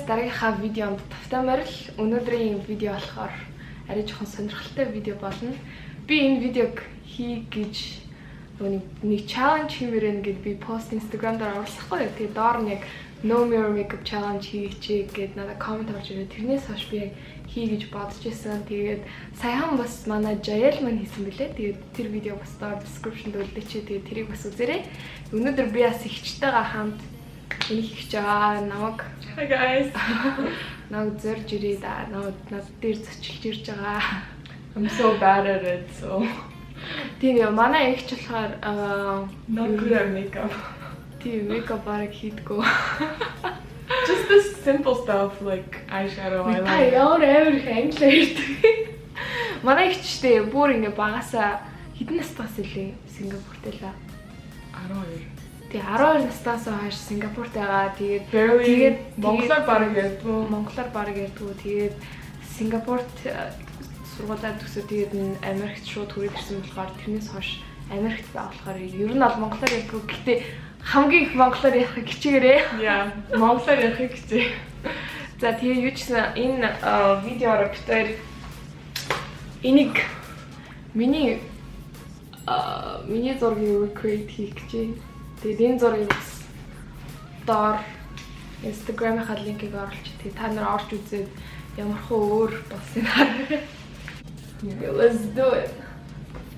дараагийнхаа видеонд тавтай морил. Өнөөдрийн видео болохоор арай жоохон сонирхолтой видео болно. Би энэ видеог хий гэж нэг challenge хиймээрэн гэд би пост Instagram дээр оруулахгүй. Тэгээ доор нь яг no mirror makeup challenge хийчихээ гэд надад коммент орж ирээ. Тэрнээс хойш би яг хий гэж бодож байсан. Тэгээд саяхан бас манай Jael маань хийсэн билээ. Тэгээд тэр видео бас доор description-д үлдээчээ. Тэгээд тэрийг бас үзээрэй. Өнөөдөр би бас ихчтэйгээ хамт энийг хийж байгаа. Намайг Hi guys. Намайг зорж ирээ да. Над дээр зочилж ирж байгаа. I'm so bad at it, so Тийм манай ихч болохоор not good at makeup. тийм makeup бараг хийдгүү. Just the simple stuff like eyeshadow, Та eyeliner. ямар амар их англиар ярьдаг. Манай ихчтэй бүр ингээ багасаа хэдэн настаас илээ Сингапурт байлаа. 12. Тэгээ 12 настаас хойш Сингапурт байгаа. Тэгээд Barely Монголоор бараг ярьдгүй. Монголоор бараг ярьдгүү. Тэгээд Сингапурт сургуулаа төгсөө тэгээд Америкт шууд хүрээд ирсэн болохоор тэрнээс хойш Америкт байгаа болохоор ер нь бол монголоор ярьдгүү. Гэхдээ хамгийн их монголоор ярих хичээгээрээ. Yeah, монголоор ярих гэж. За тэгээ юу ч гэсэн энэ видеоор битээр энийг миний зургийг recreate хийх гэж байна. Тэгээд энэ зургийг бас доор Instagram-ийнхаа линкийг оруулчих. Тэгээд та нар орж үзээд ямар хөө өөр болсон хараа. Let's do it.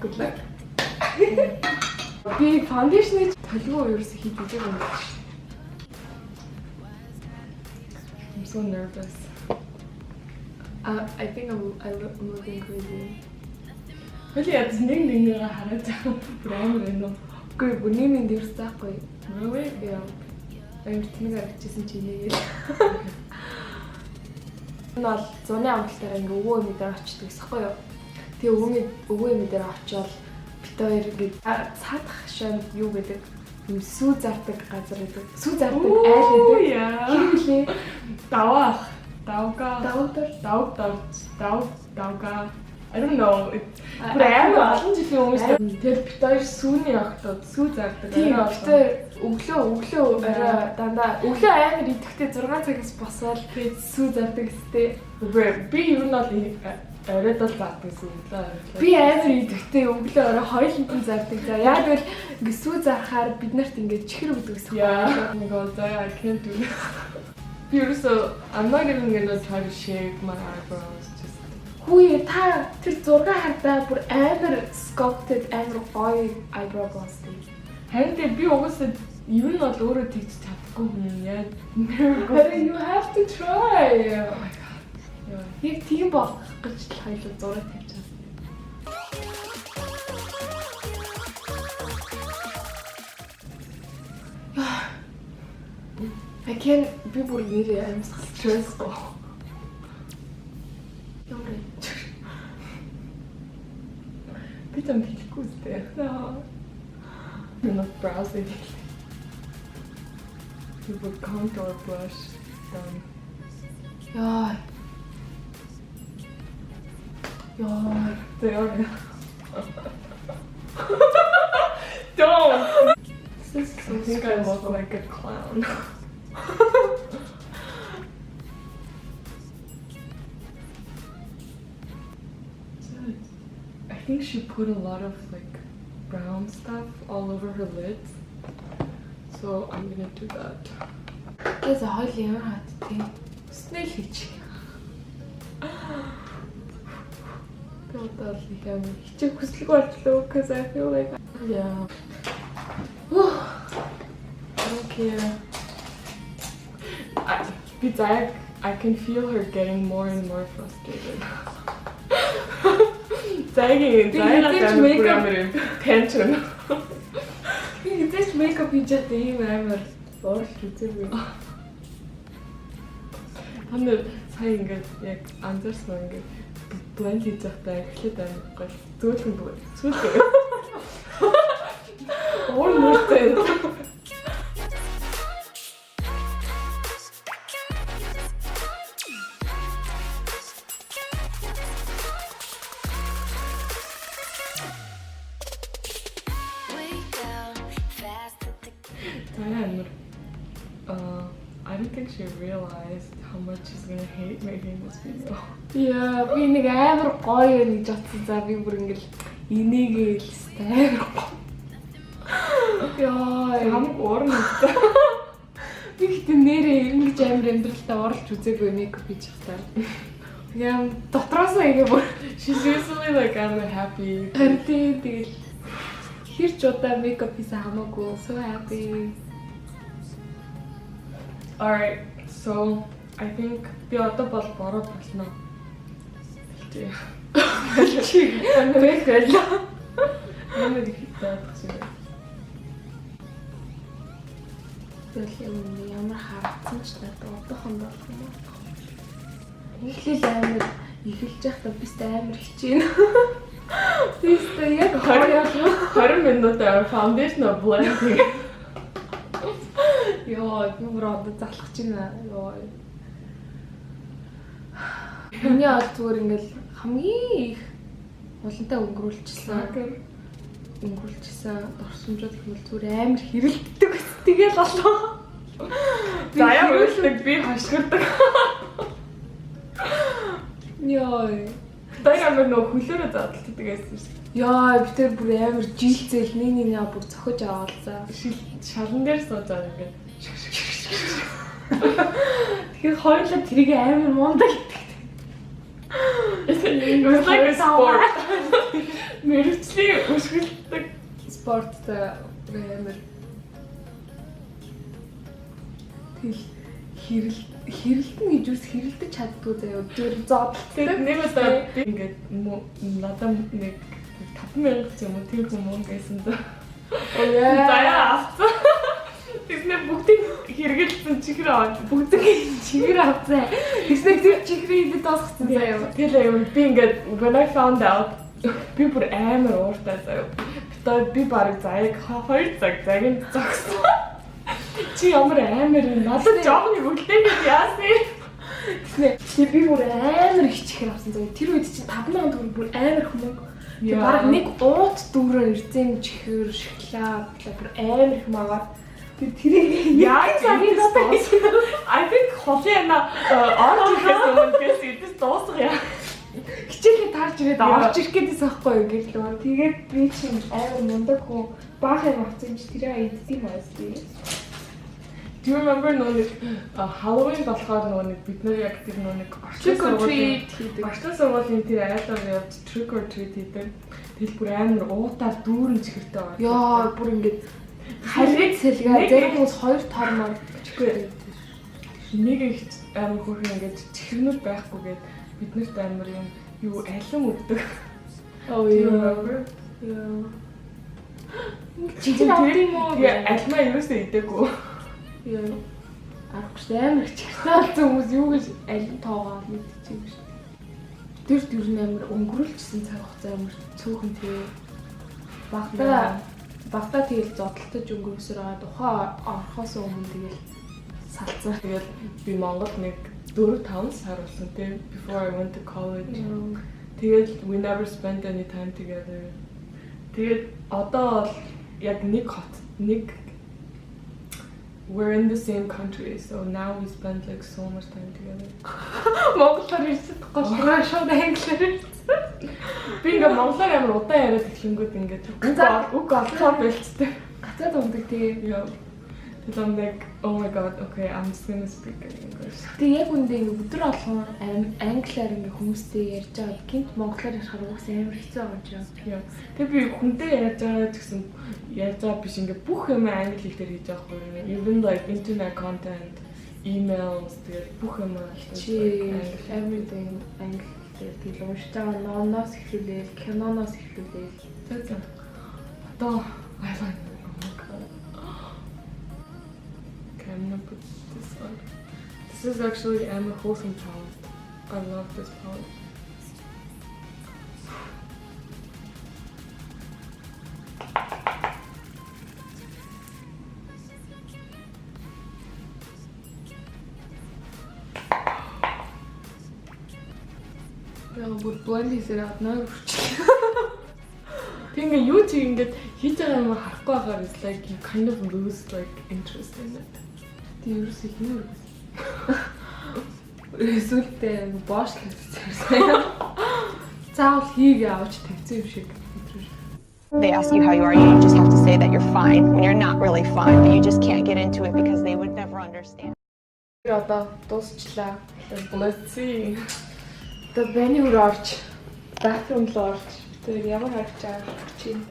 Good luck. Би foundation-ыг толгой ерөөсө хийдэг юм байна. I'm so nervous. I think I'm looking crazy. Хөлий яд нэг хараад байгаа бүр амар байна уу? Үгүй бүнийн дээрс заахгүй. Really? Яа. Амар тэнэг харагдчихсан чи нээгээл. Энэ бол зуны амталтаар ингээ өвөө юм дээр очдөг гэсэхгүй юу. Тэгээ өвөө юм дээр очиод бит хоёр ингээ цаадах шанд юу гэдэг юм сүү зардаг газар гэдэг. Сүү зардаг айл гэдэг. Яа. Хийлээ. Даваах. Давга. Давга. I don't know. Бүр амар олон жилийн өмнө тэр бит хоёр сүүний огтод сүү зардаг. Тийм битээр өглөө орой дандаа өглөө амар идэвхтэй 6 цагаас босоод тэгээд сүү зардаг гэстэй. Үгүй би ер нь бол оройд л зардаг гэсэн үг л. Би амар идэвхтэй өглөө орой хоёуланд нь зардаг. За яг л ингээ сүү зархаар бид нарт ингээ чихэр өгдөг гэсэн үг. Yeah. Oh my god, I can't do that. Би ерөөсөө I'm not even gonna try to shave my eyebrows. Just Хүү та тэр зураг хардаа бүр амар sculpted амар гоё eyebrow glossтэй. харин тэр би угаасаа ер нь бол өөрөө тэгж чадахгүй хүн яа. But you have to try. Oh my god. Яг тийм болох гэж л хоёул зураг тавьчихсан. I can't би бүр нэрээ амьсгал stressгүй. Ямар Би ч юм хэлэхгүй үстэй. Not browsing. You put contour brush down. яа. Яа. There. Don't. This is so I think I look like a clown. I think she put a lot of like brown stuff all over her lids. So I'm gonna do that. Тэс хоол ямар хатдгийг снэл хийж. Тоотал юм хичээх хүслэг болчихлоо because I feel like Yeah. okay. I can feel her getting more and more frustrated. Zagging, tension. Би this makeup хийж ийм амар боолж үзээгүй. Ханаа сая ингээд яг анзаарсан ингээд blend хийж байхдаа эхлээд амар гол зөөлөн бүгд. Сүүлдээ. Өөр нүртэй. I don't think she realized how much she's gonna hate making this video. Яа, би нэг амар гоё юм гэж бодсон. За би бүр ингээл энийгээ л амар гоё. Яа, Хамаг уурна гэдэг. би гэдэг нэрээ ингэж амар амьдралдаа оролж үзээгүй мейкап хийж байгаа. Яа, дотроос нь ингэ бүр She's usually like I'm happy. тэгэл хэр ч удаа мейкап хийсэн хамаагүй so happy. Alright, so I think би одоо бол бороо болно. Чи Бэлэг байлаа. ямар их таадсан бэ? Тэгэл ямар харагдсан ч надад одоохондоо болох юм аа. Эхлээл амар эхэлж байхдаа бист амар хичээнэ. Бист яг 20 минут foundation blending. Йоо, би бүр одоо залхаж байна. Йоо. Миний бол зүгээр ингээл хамгийн их улантай өнгөрүүлчихсэн дурсамжууд их бол зүгээр амар хэрэлддэг. Тэгэл болоо. Заяа үлдэг би хашгирдаг. Йоо. Дайгаар нөө хөлөөрөө задлагддаг байсан шүү. Яа, би тэр бүр амар жилзэл нэг бүр цохиж аваалзаа. Шалан дээр суужаад ингээд. Тэгэхээр хоёулаа тэрийг амар мундаг гэдэг. It's like a sport. Мэргэжлийн өшгөлдөг Спорттой амар тэгэл хэрэлтэн гэж үс хэрэлдэж чаддгүй заяа. Тэр зодтолтой. нэг удаа би ингээд надад нэг 5,000 юм уу тэр хүмүүс гэсэн дөө. Заяа авсан. Тэснэ бүгдийг хэрэгэлсэн чихэр аваад Бүгдийг чигээр авцаа. Тэснэ тэр чихрийг бид тосгоцсон заяа. тэгэл би ингээд when I found out би бүр амар ууртай заяа. Би барыг заяаг 2 цаг цагийн зогсон. Чи ямар амар юм надад жоохны бүгдээ яасан. Тэснэ би бүр амар их чихэр авсан заяа. Тэр үед чинь 5,000 төгрөг бүр амар хүмүүг. Бараг нэг уут дүүрээр ирсэн чихэр шоколад бүр амар их магаар. тэрийг яаж цагийн дотор I think холиана орж ирэхээс өмнө гэсэн идэс дуусах яа. хичээлээ таарч ирээд орж ирэх гэдээс аахгүй юу гэлээ. Тэгээд би чинь амар мундаг хүн баахыг авсан чи тэрээ идсэн юм аа тий. Do you remember нэг Halloween болохоор нэг бид нар яг тэр нэг орчин сургуулийн тэр айлаар явж trick or treat хийдэг. Тэгэл бүр амар уутаар дүүрэн чихэртэй байна. Яа бүр ингээд халиг сэлгээ зарим хүмүүс 2 тормоор чихгүй. Нэг их амар хөрх ингээд чихэрнүүд байхгүйгээд бид нарт амар юм юу алим өгдөг. Oh yeah. Яа. Чи тийм үү? Альмаа юусаа идэггүй. Яа. Аргач амар чихтэй хүмүүс юу гэж алим тоогоо мэдчихэв шүү. Тэр амар өнгөрүүлчихсэн цаг хугацаа амар цөөхөн тий. Багтаа тэгэл зодтолтож өнгөрөөсөр байгаа тухай орохоос өмнө тэгэл салцсан. Тэгэл би Монголд нэг 4-5 сар болсон тий before I went to college. Тэгэл we never spent any time together. Тэгээд одоо бол яг нэг хот нэг we're in the same country so now we spend like so much time together. Монголоор ирсэн гоцгоо шууд англиар. Би ингээ монголоор амар удаан яриад эхлэнгүүд ингээд үг олцоо болцтой. Гацаад ундаг тий. Яа. Тэгээд like oh my god okay I'm just going to speak English. Тэг яг үндэ ингээ өдөр болгон англиар ингээ хүмүүстэй ярьж байгаа. Гинт монголоор ярихаар угсаа амар хэцүү байгаа ч юм. Тэг би хүнтэй ярьж байгаа гэсэн ярьж байгаа биш ингээ бүх юм англи хэлээр хийж байгаа байхгүй. Even like internet content, emails тэгээд бүх юм everything англи. Тэгээд уншиж байгаа ноноос эхлүүлээл, киноноос эхлүүлээл. Тэгээд одоо I like I'm gonna put this on. This is actually Emma Wholesome palette. I love this palette. Яа, бүр blend хийсээр аднаа хүрч. Тэгээ юу ч ингэж хийж байгаа юм харахгүй байгаар is like you kind of lose like interest in it. Тийм ерөөсөө хинээр. Эсвэл боочлоо. Заавал хийгээ авч тавьсан юм шиг. They ask you how you are, you just have to say that you're fine when you're not really fine, but you just can't get into it because they would never understand. Одоо дуусчлаа. Let's see. Одоо бэний өөр орж, bathroom руу орж. Тэр ямар харж байгаа чинь.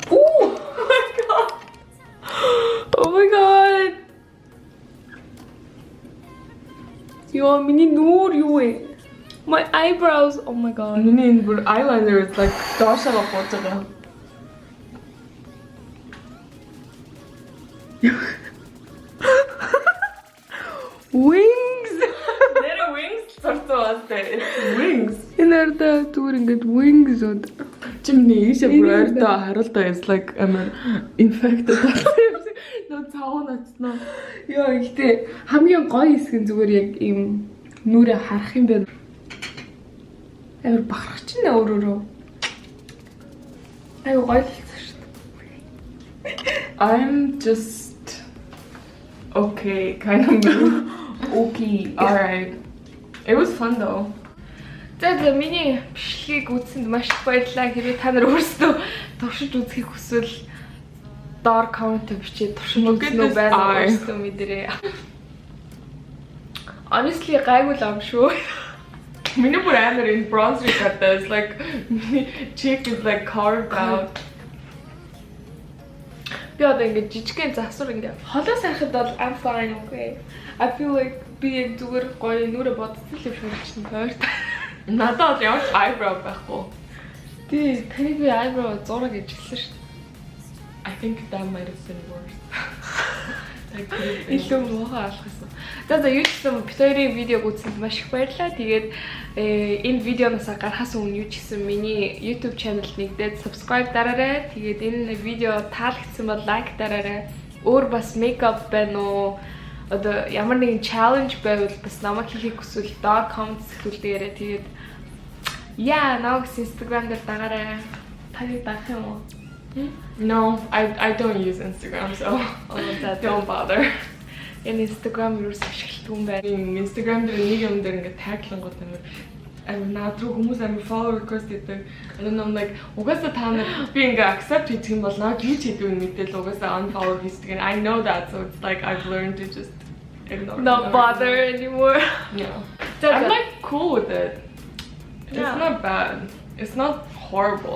Oh my god. Oh my god. Яа, миний нүур юу вэ? My eyebrows. Oh my god. Миний энэ бүр eyeliner is like доошоо бууж байгаа. Wings. Нэр wings цорцоостэй. Wings. Энэ орда зүгээр ингээд wings од. Чимний ийшээ бүр ойртоо харуултаа is like infected. Нөө цаавна очно. Яа, ихтэй хамгийн гоё хэсэг нь зүгээр яг ийм нүрээ харах юм байна. Амар бахарх чинь нэ өөрөөрөө. Ай гоё л хэлсэн шүү дээ. I'm just okay, kind of mood. Okay, alright. It was fun though. За миний бичлэгийг үзсэнд маш их баярлалаа. Хэрвээ та нар өөрсдөө туршиж үзхийг хүсвэл доор коммент бичээд туршиж үзсэн үү байна өөрсдөө мэдэрээ. Honestly гайгүй л ам шүү. Миний бүр амар in bronzer cut is like cheek is like carved out. Би одоо ингээд жижигхэн засвар ингээд холоос харахад бол I'm fine, okay. I feel like би яг зүгээр гоё нүрэ бодсон л юм шиг байна. Надад ямар ч eyebrow байхгүй. Тий, таны би eyebrow 6 гэж хэлсэн шүү дээ. I think that might have been worse. Илүү муухай алхасан. За юу ч гэсэн бид хоёрын видеог үзсэнд маш их баярлалаа. Тэгээд энэ видеоноос гарахаас өмнө юу ч гэсэн миний YouTube channel нэгдээд subscribe дараарай. Тэгээд энэ видео таалагдсан бол лайк дараарай. Өөр бас makeup байна уу? Одоо ямар нэгэн challenge байвал бас намайг хийхийг хүсвэл доор comment хэлээрэй. Тэгээд намайг Instagram дээр дагаарай. Таны дагах юм уу? No, I don't use Instagram, so don't bother. Энэ Instagram юус ашигладаг юм байна. Instagram дээр нэг юм дээр ингээд таглангууд амар наад руу хүмүүс амар follow request хийдэг. And then I'm like, угаасаа та нар би ингээд accept хийх юм бол наад юу ч хийдэг мэдээл угаасаа unfollow хийдэг. And I know that, so it's like I've learned to just ignore. Not bother anymore. Yeah. I'm like cool with it. It's not bad. It's not horrible.